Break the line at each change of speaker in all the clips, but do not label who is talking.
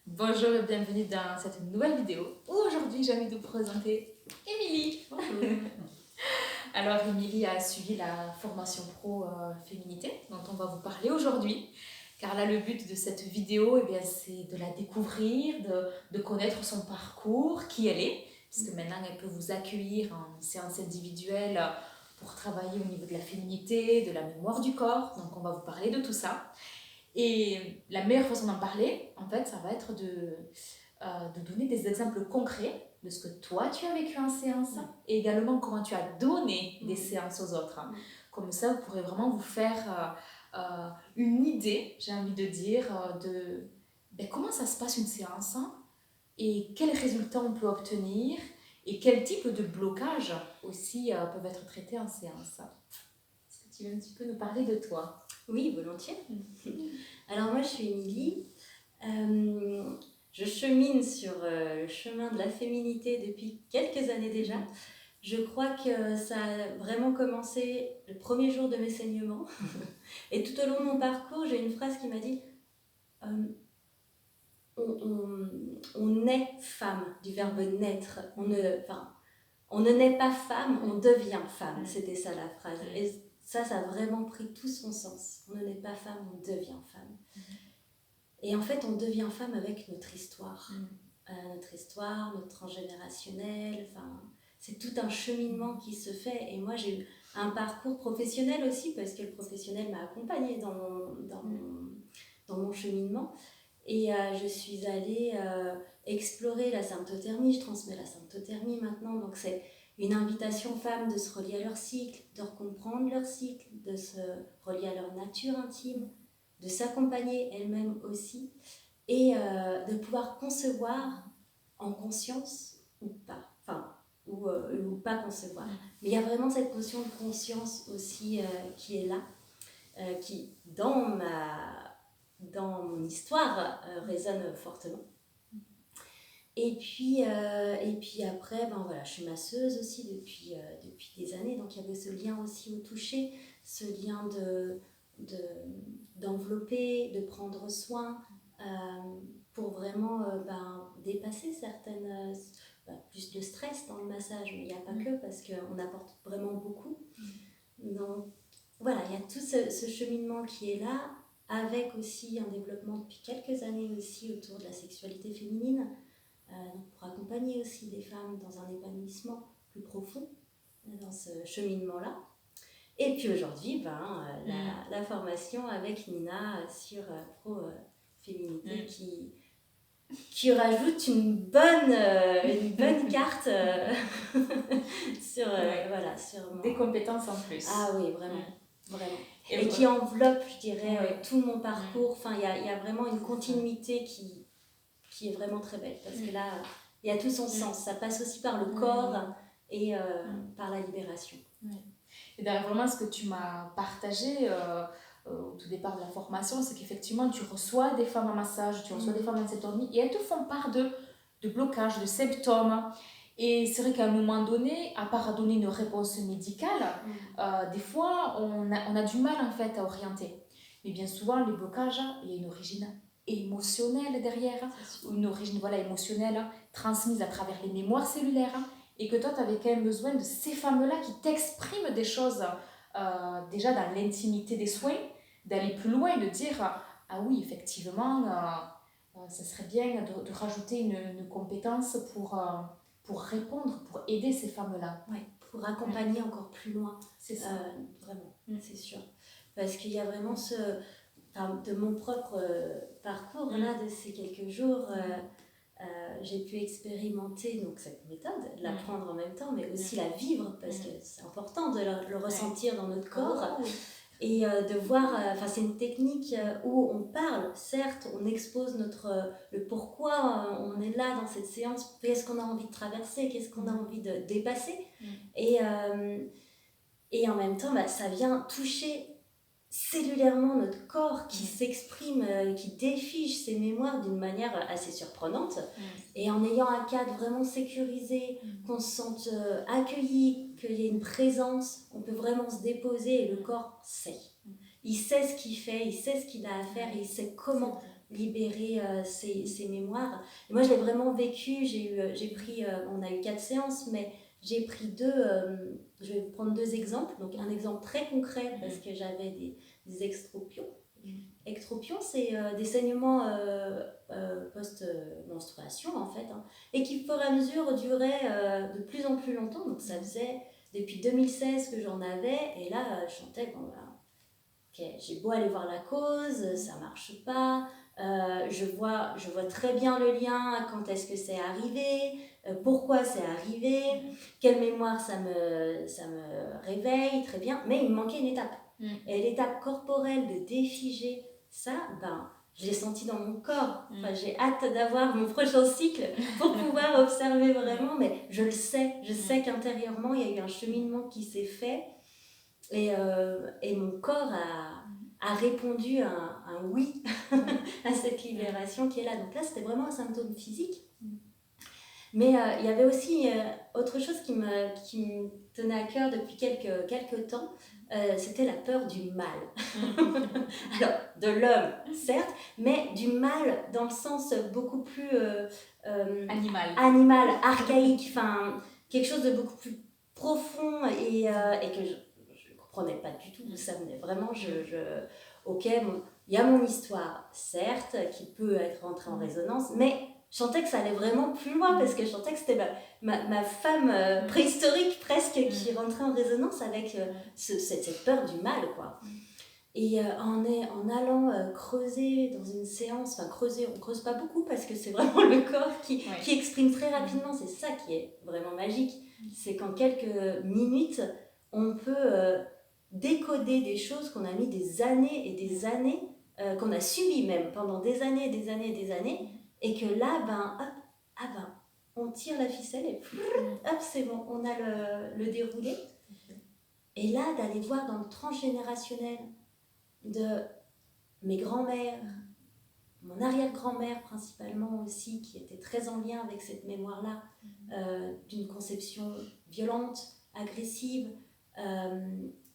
Bonjour et bienvenue dans cette nouvelle vidéo où aujourd'hui j'ai envie de vous présenter Émilie.
Bonjour.
Alors Émilie a suivi la formation pro féminité dont on va vous parler aujourd'hui. Car là le but de cette vidéo c'est de la découvrir, de connaître son parcours, qui elle est. Puisque maintenant elle peut vous accueillir en séance individuelle pour travailler au niveau de la féminité, de la mémoire du corps. Donc on va vous parler de tout ça. Et la meilleure façon d'en parler, en fait, ça va être de donner des exemples concrets de ce que toi tu as vécu en séance et également comment tu as donné des séances aux autres. Comme ça, vous pourrez vraiment vous faire une idée, j'ai envie de dire, de comment ça se passe une séance et quels résultats on peut obtenir et quel type de blocage aussi peuvent être traités en séance. Est-ce que tu veux un petit peu nous parler de toi?
Oui, volontiers. Alors moi, je suis Émilie. Je chemine sur le chemin de la féminité depuis quelques années déjà. Je crois que ça a vraiment commencé le premier jour de mes saignements. Et tout au long de mon parcours, j'ai une phrase qui m'a dit on est femme, du verbe naître. On ne naît pas femme, on devient femme. C'était ça la phrase. Et ça a vraiment pris tout son sens. On ne naît pas femme, on devient femme. Et en fait, on devient femme avec notre histoire. Notre histoire, notre transgénérationnel. C'est tout un cheminement qui se fait. Et moi, j'ai eu un parcours professionnel aussi, parce que le professionnel m'a accompagnée dans mon cheminement. Et je suis allée explorer la symptothermie. Je transmets la symptothermie maintenant. Donc, c'est une invitation aux femmes de se relier à leur cycle, de recomprendre leur cycle, de se relier à leur nature intime, de s'accompagner elles-mêmes aussi, et de pouvoir concevoir en conscience ou pas, ou pas concevoir. Mais il y a vraiment cette notion de conscience aussi qui est là, qui dans mon histoire résonne fortement. Et puis après, voilà, je suis masseuse aussi depuis des années, donc il y avait ce lien aussi au toucher, ce lien d'envelopper, de prendre soin, pour vraiment dépasser certaines... plus de stress dans le massage, mais il n'y a pas que, parce qu'on apporte vraiment beaucoup. Donc voilà, il y a tout ce cheminement qui est là, avec aussi un développement depuis quelques années aussi autour de la sexualité féminine, pour accompagner aussi des femmes dans un épanouissement plus profond dans ce cheminement-là. Et puis aujourd'hui, la formation avec Nina sur Pro Féminité qui rajoute une bonne carte sur
des compétences en plus.
Ah oui, vraiment. Et qui enveloppe, je dirais, tout mon parcours. Enfin, il y a vraiment une continuité qui est vraiment très belle, parce que là, il y a tout son sens. Ça passe aussi par le corps et par la libération.
Et d'ailleurs, vraiment, ce que tu m'as partagé au tout départ de la formation, c'est qu'effectivement, tu reçois des femmes en massage, tu reçois des femmes en symptothermie, et elles te font part de blocages, de symptômes. Et c'est vrai qu'à un moment donné, à part à donner une réponse médicale, des fois, on a du mal en fait à orienter. Mais bien souvent, les blocages, il y a une origine émotionnelle derrière, une origine émotionnelle transmise à travers les mémoires cellulaires, et que toi, tu avais quand même besoin de ces femmes-là qui t'expriment des choses déjà dans l'intimité des soins, d'aller plus loin, de dire ah oui, effectivement, ça serait bien de rajouter une compétence pour répondre, pour aider ces femmes-là.
Oui, pour accompagner encore plus loin.
C'est ça.
Vraiment, c'est sûr. Parce qu'il y a vraiment de mon propre parcours, là, de ces quelques jours, j'ai pu expérimenter donc, cette méthode, l'apprendre en même temps, mais aussi la vivre, parce que c'est important de le ressentir dans notre corps. Et de voir, c'est une technique où on parle, certes, on expose le pourquoi on est là dans cette séance, qu'est-ce qu'on a envie de traverser, qu'est-ce qu'on a envie de dépasser. Et en même temps, ça vient toucher cellulairement notre corps qui s'exprime, qui défige ses mémoires d'une manière assez surprenante. Et en ayant un cadre vraiment sécurisé, qu'on se sente accueilli, qu'il y ait une présence, on peut vraiment se déposer et le corps sait. Il sait ce qu'il fait, il sait ce qu'il a à faire et il sait comment libérer ces mémoires. Et moi, je l'ai vraiment vécu. J'ai pris, on a eu 4 séances, mais j'ai pris je vais vous prendre 2 exemples. Donc, un exemple très concret, parce que j'avais des extropions. Ectropion, c'est des saignements post-menstruation, en fait, hein, et qui, au fur et à mesure, duraient de plus en plus longtemps. Donc, ça faisait depuis 2016 que j'en avais, et là, je sentais, bon, voilà, ok, j'ai beau aller voir la cause, ça marche pas. Je vois très bien le lien, quand est-ce que c'est arrivé, pourquoi c'est arrivé, quelle mémoire ça me réveille, très bien, mais il me manquait une étape. Et l'étape corporelle de défiger ça, je l'ai senti dans mon corps. Enfin, j'ai hâte d'avoir mon prochain cycle pour pouvoir observer vraiment, mais je le sais, je sais qu'intérieurement, il y a eu un cheminement qui s'est fait, et mon corps a répondu un oui à cette libération qui est là. Donc là, c'était vraiment un symptôme physique. Mais il y avait aussi autre chose qui me tenait à cœur depuis quelques temps, c'était la peur du mal. Alors, de l'homme, certes, mais du mal dans le sens beaucoup plus animal, archaïque, enfin, quelque chose de beaucoup plus profond, et que je ne comprenais pas du tout d'où ça venait. Vraiment, ok, il y a mon histoire, certes, qui peut être rentrée en résonance, mais je sentais que ça allait vraiment plus loin, parce que je sentais que c'était ma femme préhistorique presque qui rentrait en résonance avec cette peur du mal, quoi. Et en allant creuser dans une séance, enfin creuser, on creuse pas beaucoup parce que c'est vraiment le corps qui exprime très rapidement, c'est ça qui est vraiment magique. C'est qu'en quelques minutes, on peut décoder des choses qu'on a mis des années et des années, qu'on a subies même pendant des années et des années et des années, et que là, on tire la ficelle et hop, c'est bon, on a le déroulé. Et là, d'aller voir dans le transgénérationnel de mes grands-mères, mon arrière-grand-mère principalement aussi, qui était très en lien avec cette mémoire-là, d'une conception violente, agressive,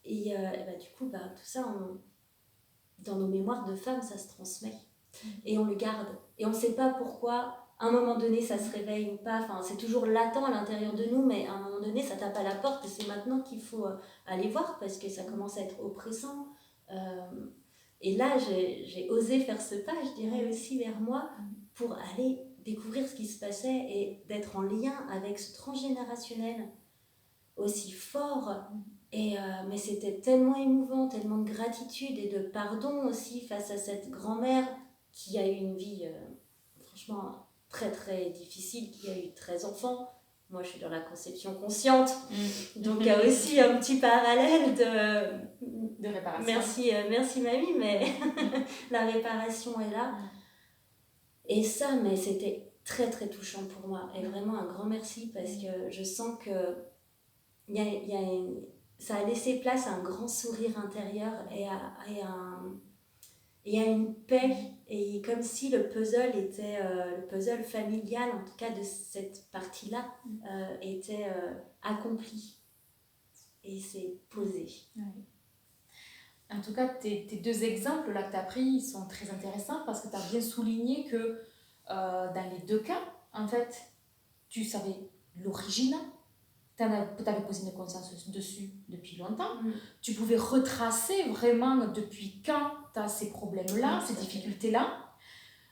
et du coup, tout ça, dans nos mémoires de femmes, ça se transmet, et on le garde, et on ne sait pas pourquoi. À un moment donné, ça se réveille ou pas, enfin, c'est toujours latent à l'intérieur de nous, mais à un moment donné, ça tape à la porte, et c'est maintenant qu'il faut aller voir, parce que ça commence à être oppressant. Et là, j'ai osé faire ce pas, je dirais, aussi vers moi, pour aller découvrir ce qui se passait, et d'être en lien avec ce transgénérationnel aussi fort. Mais c'était tellement émouvant, tellement de gratitude et de pardon aussi face à cette grand-mère qui a eu une vie franchement très très difficile, qui a eu 13 enfants. Moi, je suis dans la conception consciente, donc il y a aussi un petit parallèle de réparation. Merci mamie, mais la réparation est là. Et ça, mais c'était très très touchant pour moi, et vraiment un grand merci, parce que je sens que ça a laissé place à un grand sourire intérieur, et à une paix, et comme si le puzzle était le puzzle familial, en tout cas de cette partie-là, était accompli, et c'est posé.
En tout cas, tes 2 exemples là que tu as pris, ils sont très intéressants, parce que tu as bien souligné que dans les 2 cas, en fait, tu savais l'origine, tu avais posé une conscience dessus depuis longtemps, tu pouvais retracer vraiment depuis quand tu as ces problèmes-là, ces difficultés-là.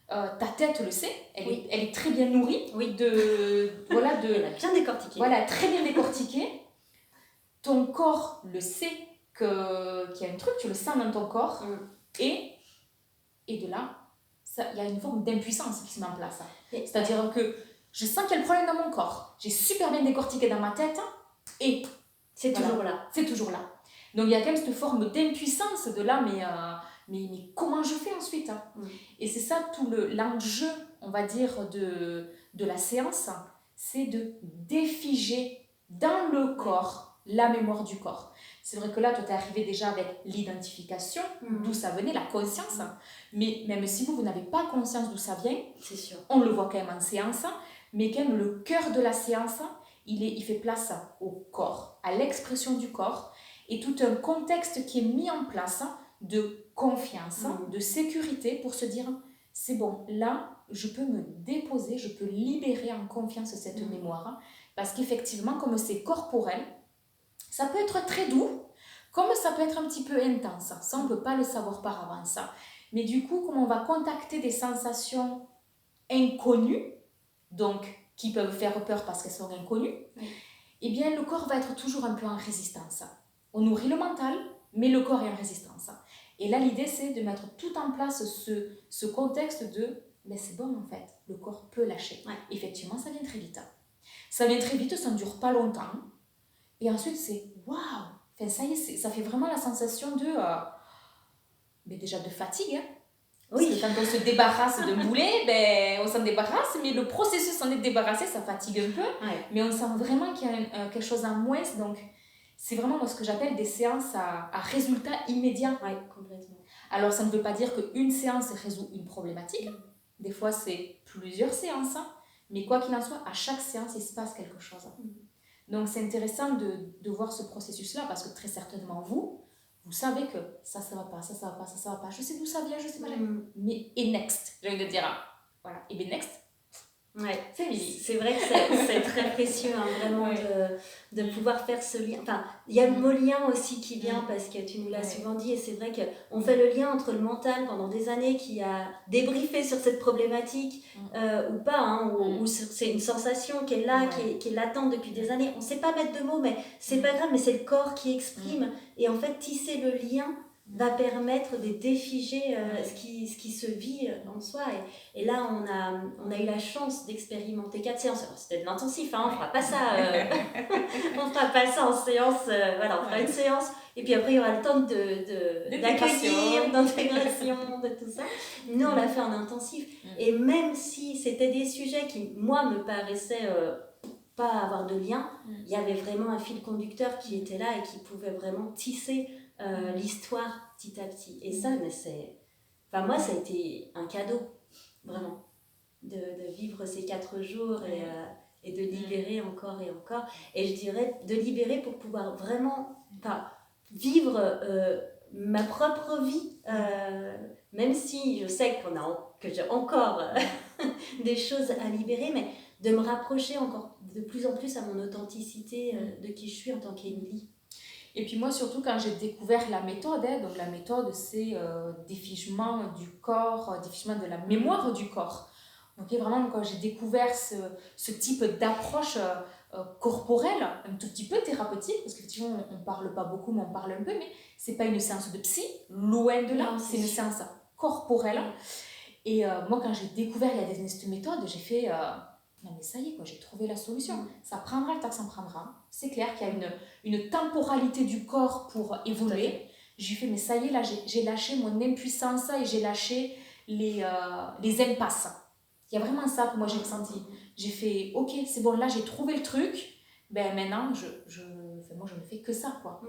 Ta tête le sait, elle est très bien nourrie,
elle a bien décortiqué.
Voilà, très bien décortiquée. Ton corps le sait qu'il y a un truc, tu le sens dans ton corps, et de là, il y a une forme d'impuissance qui se met en place. C'est-à-dire que je sens qu'il y a le problème dans mon corps, j'ai super bien décortiqué dans ma tête, et
c'est toujours là.
C'est toujours là. Donc il y a quand même cette forme d'impuissance de là, mais comment je fais ensuite, Et c'est ça tout l'enjeu, on va dire, de la séance, c'est de défiger dans le corps la mémoire du corps. C'est vrai que là, toi, t'es arrivé déjà avec l'identification, d'où ça venait, la conscience, mais même si vous n'avez pas conscience d'où ça vient,
c'est sûr.
On le voit quand même en séance, mais quand même le cœur de la séance, il fait place au corps, à l'expression du corps, et tout un contexte qui est mis en place de confiance, de sécurité, pour se dire c'est bon, là, je peux me déposer, je peux libérer en confiance cette mémoire. Hein, parce qu'effectivement, comme c'est corporel, ça peut être très doux, comme ça peut être un petit peu intense. Ça, on ne peut pas le savoir par avance. Mais du coup, comme on va contacter des sensations inconnues, donc qui peuvent faire peur parce qu'elles sont inconnues, eh bien, le corps va être toujours un peu en résistance. On nourrit le mental, mais le corps est en résistance. Et là, l'idée, c'est de mettre tout en place ce contexte de mais c'est bon en fait, le corps peut lâcher. Effectivement, ça vient très vite. Ça vient très vite, ça ne dure pas longtemps. Et ensuite, c'est waouh! Enfin, ça y est, ça fait vraiment la sensation de. Mais déjà de fatigue. Hein. Parce que quand on se débarrasse d'un boulet, ben, on s'en débarrasse, mais le processus s'en est débarrassé, ça fatigue un peu. Mais on sent vraiment qu'il y a quelque chose en moins. Donc, c'est vraiment moi, ce que j'appelle des séances à résultat immédiat.
Oui, complètement.
Alors, ça ne veut pas dire qu'une séance résout une problématique. Des fois, c'est plusieurs séances. Hein. Mais quoi qu'il en soit, à chaque séance, il se passe quelque chose. Donc, c'est intéressant de voir ce processus-là parce que très certainement, vous savez que ça va pas, ça va pas, ça va pas. Je sais d'où ça vient, je sais pas. Mais et next, j'ai envie de dire. Voilà. Et bien next,
c'est vrai que c'est très précieux, hein, vraiment, de pouvoir faire ce lien. Enfin, il y a le mot lien aussi qui vient parce que tu nous l'as souvent dit, et c'est vrai qu'on fait le lien entre le mental pendant des années qui a débriefé sur cette problématique ou pas, hein, ou c'est une sensation qui est là, qui est latente depuis des années. On ne sait pas mettre de mots, mais c'est pas grave, mais c'est le corps qui exprime. Et en fait, tisser le lien va permettre de défiger ce qui se vit en soi. Et là, on a eu la chance d'expérimenter 4 séances. Alors, c'était de l'intensif, hein, on fera pas ça on fera pas ça en séance. Voilà, on fera une séance. Et puis après, il y aura le temps d'accueillir, d'intégration, de tout ça. Nous, on l'a fait en intensif. Et même si c'était des sujets qui, moi, me paraissaient pas avoir de lien, il y avait vraiment un fil conducteur qui était là et qui pouvait vraiment tisser l'histoire petit à petit. Et ça, mais c'est... Enfin, moi, ça a été un cadeau, vraiment, de vivre ces 4 jours et de libérer encore et encore. Et je dirais de libérer pour pouvoir vraiment vivre ma propre vie, même si je sais que j'ai encore des choses à libérer, mais de me rapprocher encore de plus en plus à mon authenticité de qui je suis en tant qu'Émilie.
Et puis moi, surtout, quand j'ai découvert la méthode, donc la méthode, c'est défigement du corps, défigement de la mémoire du corps. Donc vraiment, quand j'ai découvert ce type d'approche corporelle, un tout petit peu thérapeutique, parce qu'effectivement, on ne parle pas beaucoup, mais on parle un peu, mais ce n'est pas une séance de psy, loin de là, c'est une séance corporelle. Et moi, quand j'ai découvert il y a cette méthode, j'ai fait... non mais ça y est, quoi, j'ai trouvé la solution. Ça prendra le temps que ça prendra. C'est clair qu'il y a une temporalité du corps pour évoluer. J'ai fait, mais ça y est, là, j'ai lâché mon impuissance et j'ai lâché les impasses. Il y a vraiment ça que moi j'ai ressenti. J'ai fait, ok, c'est bon, là j'ai trouvé le truc. Ben maintenant, moi je ne fais que ça, quoi.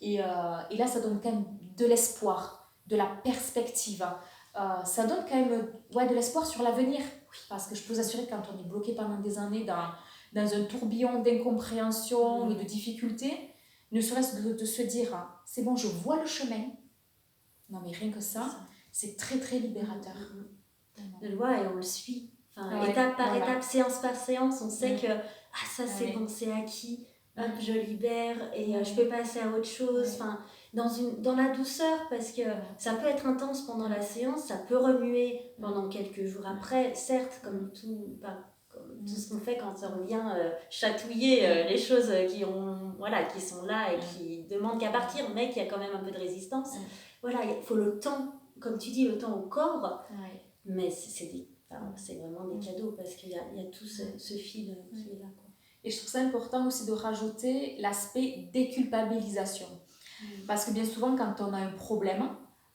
Et là, ça donne quand même de l'espoir, de la perspective. Ça donne quand même de l'espoir sur l'avenir. Parce que je peux vous assurer que quand on est bloqué pendant des années dans un tourbillon d'incompréhension et de difficultés, ne serait-ce que de se dire c'est bon, je vois le chemin. Non mais rien que ça, c'est très très libérateur.
On le voit et on le suit. Étape par étape, séance par séance, on sait que ça c'est bon, c'est acquis. Hop, je libère et je peux passer à autre chose. Dans la douceur, parce que ça peut être intense pendant la séance, ça peut remuer pendant quelques jours après, certes, comme tout ce qu'on fait quand on vient chatouiller les choses qui sont là et qui demandent qu'à partir, mais qu'il y a quand même un peu de résistance. Voilà, il faut le temps, comme tu dis, le temps au corps, mais c'est vraiment des cadeaux parce qu'il y a tout ce fil qui est là, quoi.
Et je trouve ça important aussi de rajouter l'aspect déculpabilisation. Parce que bien souvent, quand on a un problème,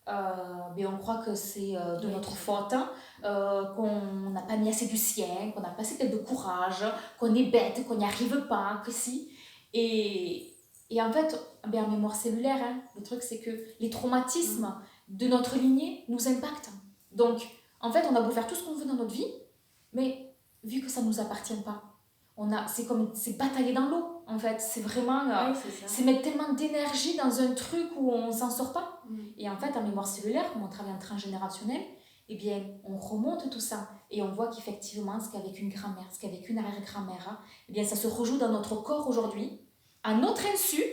on croit que c'est de notre faute, qu'on n'a pas mis assez du sien, qu'on n'a pas assez peut-être de courage, qu'on est bête, qu'on n'y arrive pas, que si. Et en fait, en mémoire cellulaire, le truc c'est que les traumatismes de notre lignée nous impactent. Donc, en fait, on a beau faire tout ce qu'on veut dans notre vie, mais vu que ça ne nous appartient pas, c'est batailler dans l'eau, en fait. C'est vraiment... c'est mettre tellement d'énergie dans un truc où on ne s'en sort pas. Et en fait, en mémoire cellulaire, comme on travaille en transgénérationnel, eh bien, on remonte tout ça et on voit qu'effectivement, ce qu'avec une grand-mère, ce qu'avec une arrière-grand-mère, eh bien, ça se rejoue dans notre corps aujourd'hui, à notre insu,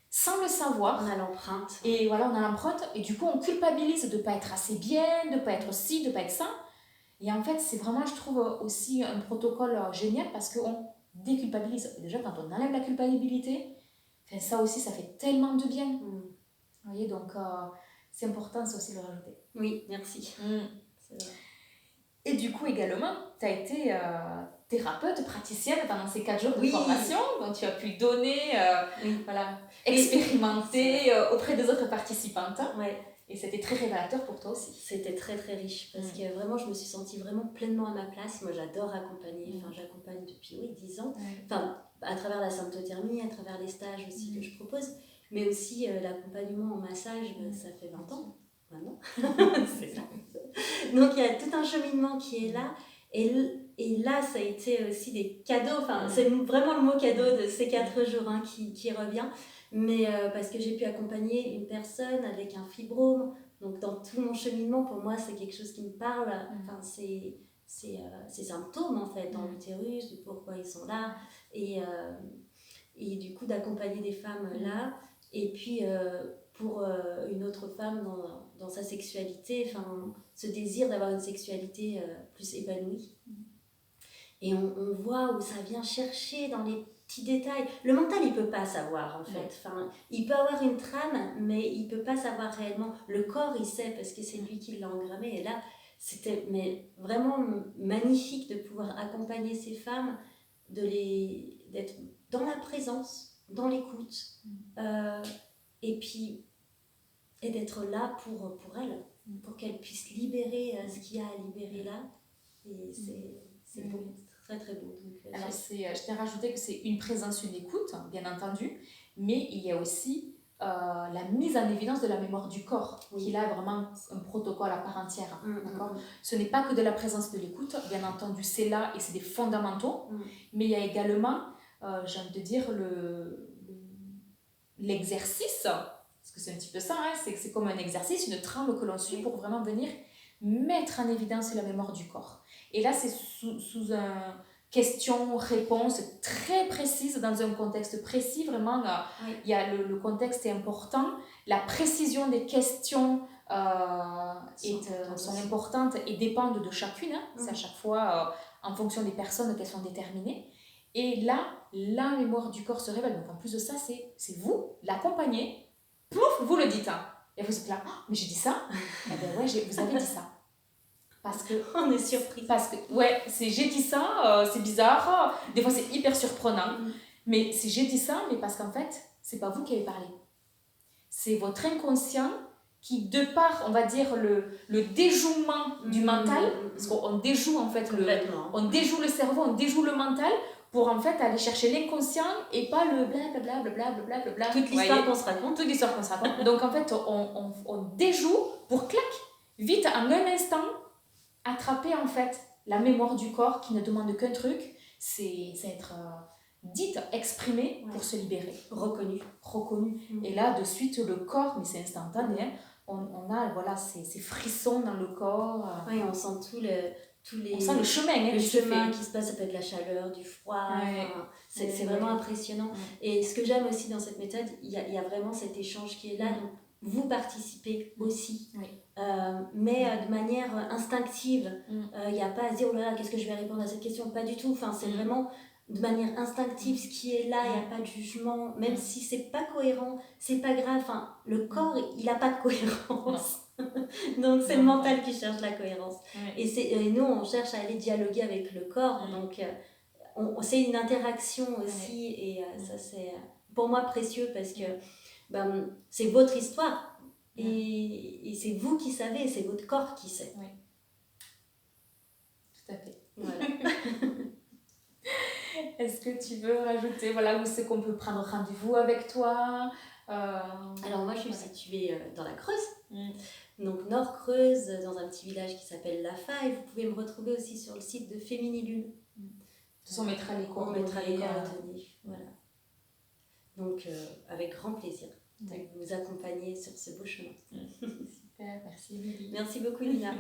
sans le savoir.
On a l'empreinte.
Et voilà, on a l'empreinte et du coup, on culpabilise de ne pas être assez bien, de ne pas être ci, de ne pas être ça. Et en fait, c'est vraiment, je trouve, aussi un protocole génial parce qu'on déculpabilise. Déjà, quand on enlève la culpabilité, ça aussi, ça fait tellement de bien. Vous voyez, donc c'est important, ça aussi, de le rajouter.
Oui, merci. C'est vrai.
Et du coup, également, tu as été thérapeute, praticienne pendant ces 4 jours de formation, dont tu as pu donner, voilà, expérimenter auprès des autres participantes.
Ouais.
Et c'était très révélateur pour toi aussi.
C'était très très riche parce que vraiment je me suis sentie vraiment pleinement à ma place. Moi j'adore accompagner, enfin j'accompagne depuis 10 ans, enfin à travers la symptothermie, à travers les stages aussi que je propose, mais aussi l'accompagnement en massage, ça fait 20 ans maintenant. C'est ça. Donc il y a tout un cheminement qui est là et là ça a été aussi des cadeaux, enfin c'est vraiment le mot cadeau de ces 4 jours qui revient. Mais parce que j'ai pu accompagner une personne avec un fibrome, donc dans tout mon cheminement, pour moi, c'est quelque chose qui me parle. Enfin, ces symptômes, en fait, dans l'utérus, de pourquoi ils sont là, et du coup, d'accompagner des femmes là. Et puis, pour une autre femme dans sa sexualité, enfin, ce désir d'avoir une sexualité plus épanouie. Et on voit où ça vient chercher dans les petits détails. Le mental, il peut pas savoir, en fait. Enfin, il peut avoir une trame, mais il peut pas savoir réellement. Le corps, il sait, parce que c'est lui qui l'a engrammé. Et là, c'était vraiment magnifique de pouvoir accompagner ces femmes, d'être dans la présence, dans l'écoute, et puis d'être là pour elles, pour qu'elles puissent libérer ce qu'il y a à libérer là. Et c'est beau. Très très beau. Donc,
alors je t'ai rajouté que c'est une présence, une écoute, bien entendu, mais il y a aussi la mise en évidence de la mémoire du corps, qui là est vraiment un protocole à part entière. D'accord. Ce n'est pas que de la présence de l'écoute, bien entendu c'est là et c'est des fondamentaux, mais il y a également, j'ai envie de dire, l'exercice, parce que c'est un petit peu ça, c'est comme un exercice, une trame que l'on suit pour vraiment venir mettre en évidence la mémoire du corps. Et là, c'est sous un question-réponse très précise, dans un contexte précis. Vraiment, il y a le contexte est important. La précision des questions sont importantes et dépendent de chacune. C'est à chaque fois en fonction des personnes qu'elles sont déterminées. Et là, la mémoire du corps se révèle. Donc, en plus de ça, c'est vous, l'accompagnez. Plouf, vous le dites. Et vous êtes là, oh, mais j'ai dit ça. Eh bien ouais, vous avez dit ça. Parce que
on est surpris.
Parce que j'ai dit ça, c'est bizarre. Des fois c'est hyper surprenant. Mais j'ai dit ça, mais parce qu'en fait, c'est pas vous qui avez parlé. C'est votre inconscient qui, de par, on va dire, le déjouement du mental, parce qu'on déjoue en fait on déjoue le cerveau, on déjoue le mental pour en fait aller chercher l'inconscient et pas le blablabla.
Toute l'histoire qu'on se raconte.
Toute l'histoire qu'on se raconte. Donc en fait, on déjoue pour clac, vite, en un instant, attraper en fait la mémoire du corps qui ne demande qu'un truc, c'est être dite, exprimée pour se libérer.
Reconnu.
Et là, de suite, le corps, mais c'est instantané, on a voilà, ces frissons dans le corps.
Oui, on sent
on sent le chemin,
qui se passe, ça peut être la chaleur, du froid, c'est vraiment impressionnant. Et ce que j'aime aussi dans cette méthode, il y a vraiment cet échange qui est là, donc vous participez aussi, mais de manière instinctive. Il n'y a pas à se dire oh là là, qu'est-ce que je vais répondre à cette question, pas du tout. Enfin, c'est vraiment de manière instinctive ce qui est là, il n'y a pas de jugement, même si c'est pas cohérent, c'est pas grave. Enfin, le corps, il n'a pas de cohérence. Donc c'est le mental qui cherche la cohérence. Et nous, on cherche à aller dialoguer avec le corps. Donc c'est une interaction aussi, et ça c'est pour moi précieux parce que c'est votre histoire et c'est vous qui savez, c'est votre corps qui sait.
Oui. Tout à fait.
Voilà.
Est-ce que tu veux rajouter où c'est qu'on peut prendre rendez-vous avec toi?
Alors moi je suis située dans la Creuse, donc Nord-Creuse, dans un petit village qui s'appelle La Faille. Vous pouvez me retrouver aussi sur le site de Féminilune.
De toute façon, on mettra les coordonnées.
Voilà. Donc avec grand plaisir de vous accompagner sur ce beau chemin.
Super, merci Émilie.
Merci beaucoup Lina.